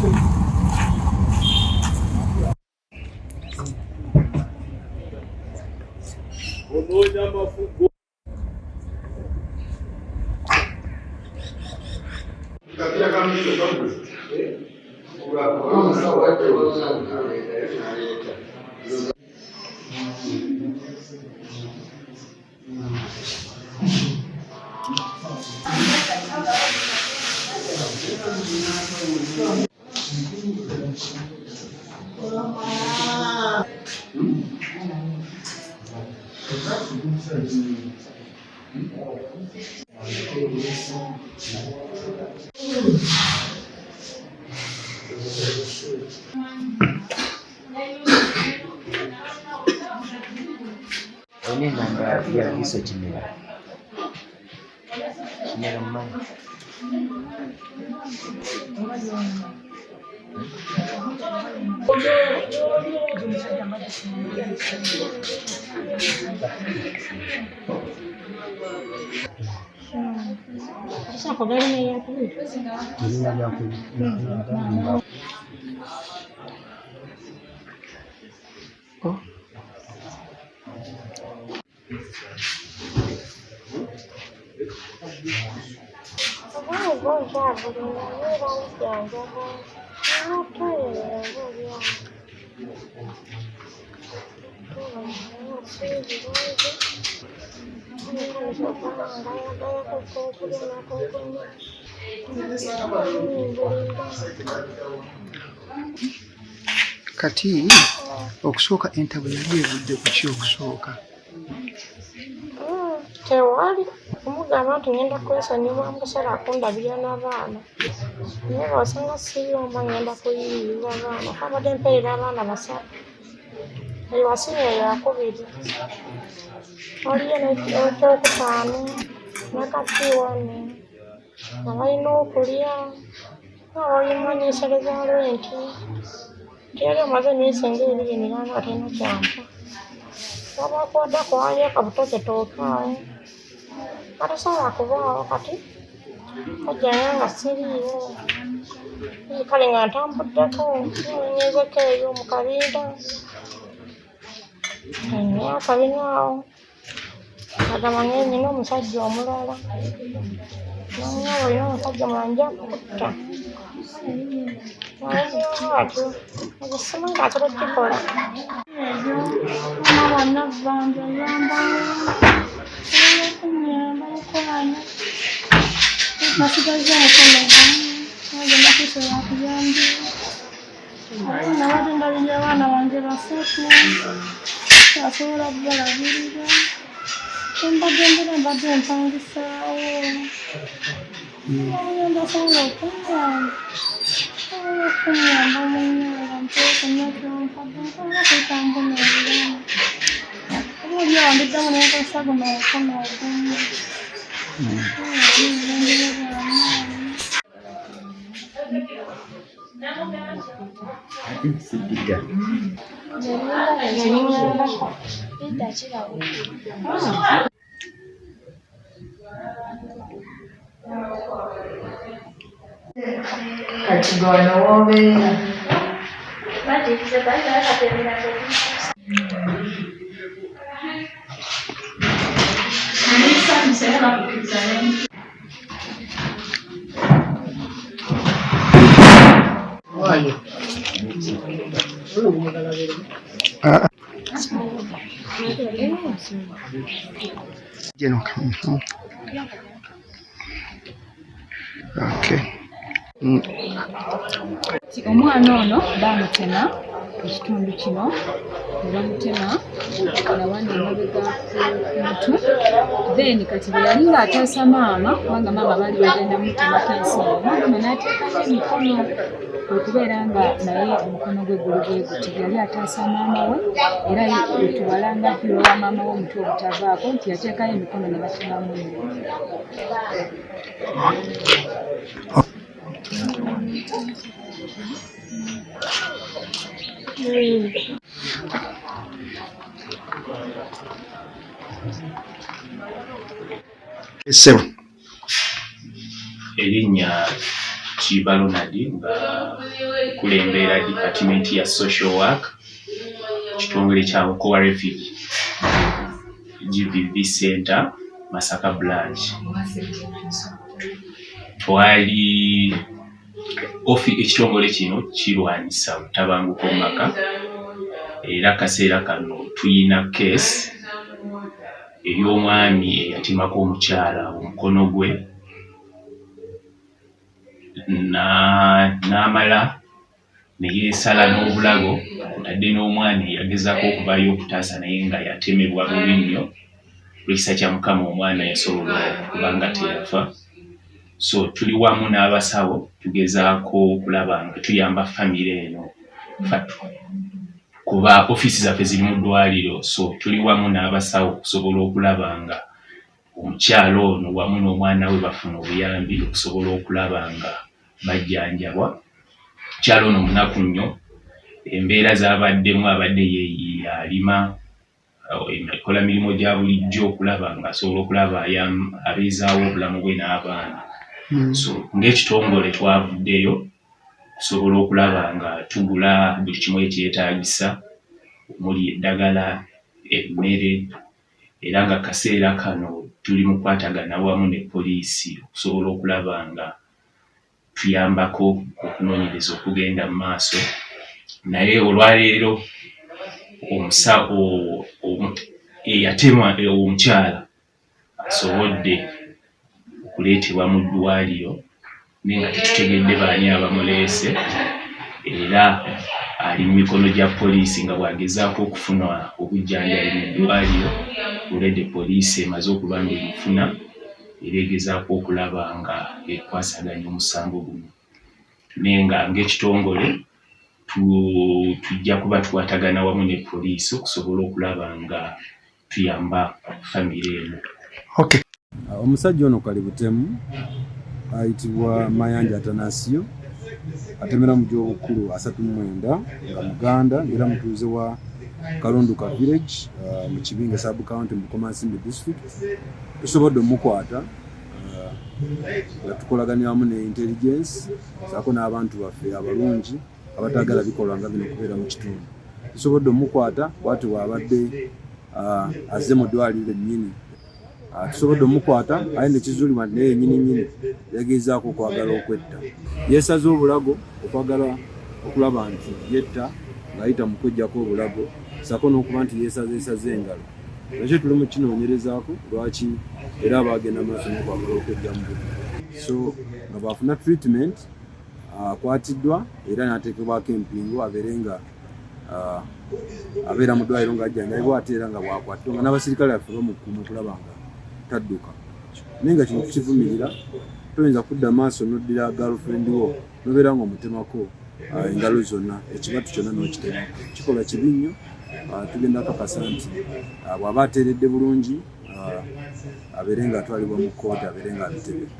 Ini namba ya kiso Kimera. Kimera mmanyi. Kati okusooka entabo yali evudde ku ki okusooka? Tewali kumugamba nti ngenda kwesonyiwa mukaseera akundabirira n'abaana naye bw'osanga siyomba ngenda kuyiiyirira abaana kabadde mpeerera abaana basatu ewasini eyo yakubiri waliyo n'ekyokutaano nakatiwano nga balina okulya nga walimanyisere za lwenti nti yali omaze emyezi ng'ebiri miranga atalina kyampa wabakwodako waliyo akabutoketooke awo atasobola kubaawo kati kajjanga nga siriiwo kale nga ntambuddeko nyenyezeko eyo mu kabinda emyaka binaawo agamba nina omusajja omulala nanyabo olina omusajja mulanja kutta nayeyo atyo ekisimu ng'asobola okukikola ebyo mama bannavvanja yambawo okunyamba okolanya nasigaza okolera agenda kusobola kuyambi nabadde ndabirira abaana bange basatu asobola okubalabirira embadde endala mbadde empangisaawo ayenda asobola okunyamba munyala mpeekunyakyompadde nsobola kuyitambunebiramu oli awambiddamu nenkasa guno omukono ogumu kati gano wobeera omwana ono bamutema ekitundu kino nebamutema nawanda emabega ku mutu then kati bwe yali ng'ataasa maama kubanga maama baali bagenda mutemako ensingo maama n'ateekako emikono okubeera nga naye omukono gwe guli bwe guti yali ataasa maama we era etuwalanga hiro wa maama we omutwe obutavaako nti yateekayo emikono ne batemamu Essebo erinnya Kiba Ronald nga kulembera department ya social work kitongole kya Mukowa Refugee GBV Center Masaka branch. Twali ekitongole kino kirwanisa obutabanguko mu maka era kaseera kano tuyina case ey'omwami eyatemako omukyala omukono gwe n'amala ne yeesala n'obulago kutadde n'omwana eyagezako okuvaayo okutaasa naye nga yatemebwa bubi nnyo. Lw'ekisa kya Mukama omwana yasobola okuba nga teyafa. So tuli wamu n'abasawo tugezaako okulaba nga tuyamba famire eno kuba ofiisi zaffe ziri mu ddwaliro. So tuli wamu n'abasawo okusobola okulaba nga omukyala ono wamu n'omwana we bafuna obuyambi okusobola okulaba nga bajjanjabwa. Omukyala ono munaku nnyo, embeera z'abaddemu abadde yalima ekola mirimu gya bulijjo okulaba nga asobola okulaba abeezaawo obulamu bwe n'abaana. So ng'ekitongole twavuddeyo tusobola okulaba nga tugula buli kimu ekyetaagisa omuli eddagala, emmere, era nga kaseera kano tuli mu kwatagana wamu ne poliisi okusobola okulaba nga tuyambako okunoonyereza okugenda mu maaso. Naye olwaleero omusawo eyatemwa omukyala asobodde okuleetebwa mu ddwaliro naye nga tetutegedde baani abamuleese, era ali mu mikono gya poliisi nga bw'agezaako okufuna obujjanjabi mu ddwaliro. Olwedde poliisi emaze okuba nga emufuna era egezaako okulaba nga ekwasaganya omusango guno. Naye nga ng'ekitongole tujja kuba tukwatagana wamu ne poliisi okusobola okulaba nga tuyamba famire eno. Okay. Omusajja ono Kalibutemu ayitibwa Mayanja Atanasio, atemera mu gy'obukulu 39 nga Muganda era mutuuze wa Kalunduka village mu Kibinga sub county mu Komansimbi district. Tusobodde omukwata nga tukolaganya wamu ne intelligence saako n'abantu baffe abalungi abatagala bikolwa nga bino kubeera mu kitundu. Tusobodde omukwata bw'ati bw'abadde azze mu ddwaliro ennyini. Tusobodde omukwata aye nekizuulibwa nti naye yennyini yagezaako okwagala okwetta. Yeesaze obulago okwagala okulaba nti yetta ng'ayita mu kweggyako obulago saako n'okuba nti yeesaze engalo. Nakyo tuli mu kinoonyerezaako lwaki era abaagenda maaso n'okwagala okwejja mu bulago. So nga bafuna treatment akwatiddwa era n'ateekebwako empingo abeere nga abeera mu ddwaliro ng'ajjanjabibwa ate era nga bw'akwatiddwa nga n'abasirikale baffe bamukuuma okulaba nga tadduka. Naye nga kino tukivumirira, toyinza kudda maaso n'oddira girlfriend wo n'obeera nga omutemako engalo zonna, ekibatu kyonna n'okitemako. Kikola kibi nnyo. Tugenda kakasa nti bw'aba ateeredde bulungi abeere nga atwalibwa mu kkooti abeere nga abitebera.